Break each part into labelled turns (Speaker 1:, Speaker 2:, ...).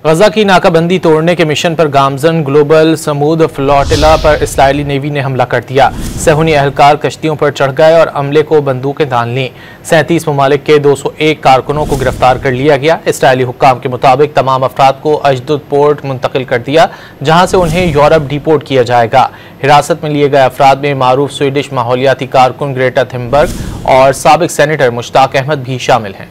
Speaker 1: गजा की नाकाबंदी तोड़ने के मिशन पर गामजन ग्लोबल समूद फ्लोटिला पर इस्राएली नेवी ने हमला कर दिया। सहूनी अहलकार कश्तियों पर चढ़ गए और अमले को बंदूकें तान लीं। 37 ममालिक के 201 कारकुनों को गिरफ्तार कर लिया गया। इस्राएली हुक्काम के मुताबिक तमाम अफराद को अजदुद पोर्ट मुंतकिल कर दिया, जहां से उन्हें यूरोप डिपोर्ट किया जाएगा। हिरासत में लिए गए अफराद में मारूफ स्वीडिश माहौलियाती कारकुन ग्रेटा थुनबर्ग और साबिक सेनेटर मुश्ताक अहमद भी शामिल हैं।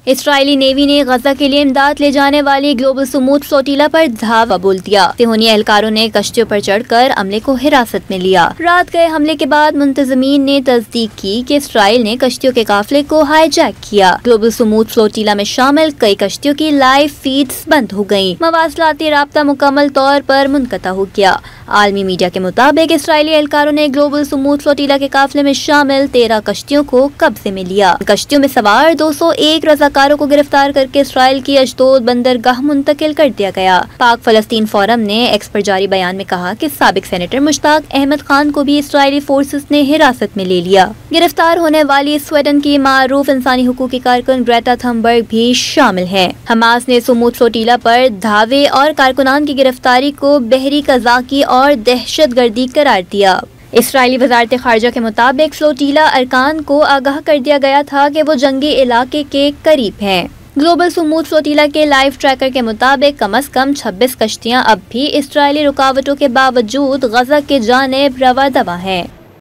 Speaker 2: इस्राएली नेवी ने गजा के लिए इमदाद ले जाने वाली ग्लोबल समूद फ्लोटिला पर धावा बोल दिया। सहूनी एहलकारों ने कश्तियों पर चढ़कर अमले को हिरासत में लिया। रात गए हमले के बाद मुंतजमीन ने तस्दीक की कि इस्राएल ने कश्तियों के काफिले को हाईजैक किया। ग्लोबल समूद फ्लोटिला में शामिल कई कश्तियों की लाइव फीड्स बंद हो गयी। मवासलाती राब्ता मुकम्मल तौर पर मुनक़ता हो गया। आलमी मीडिया के मुताबिक इस्राएली एहलकारों ने ग्लोबल समूद फ्लोटिला के काफिले में शामिल 13 कश्तियों को कब्जे में लिया। कश्तियों में सवार 201 रज़ाकारों को गिरफ्तार करके इस्राएल की अशदोद बंदरगाह मुंतकिल कर दिया गया। पाक फलस्तीन फोरम ने एक्स पर जारी बयान में कहा कि साबिक सेनेटर मुश्ताक अहमद खान को भी इस्राएली फोर्सेस ने हिरासत में ले लिया। गिरफ्तार होने वाली स्वीडन की मारूफ इंसानी हुकूक की कारकुन ग्रेटा थुनबर्ग भी शामिल है। हमास ने समूद फ्लोटिला पर धावे और कारकुनान की गिरफ्तारी को बहरी कज़ाकी और दहशतगर्दी करार दिया। इस्राएली वज़ारत ख़ारिजा के मुताबिक फ्लोटिला अरकान को आगाह कर दिया गया था कि वो जंगी इलाके के करीब हैं। ग्लोबल समूद फ्लोटिला के लाइव ट्रैकर के मुताबिक कम से कम 26 कश्तियाँ अब भी इस्राएली रुकावटों के बावजूद गजा के जानिब रवा दवा हैं।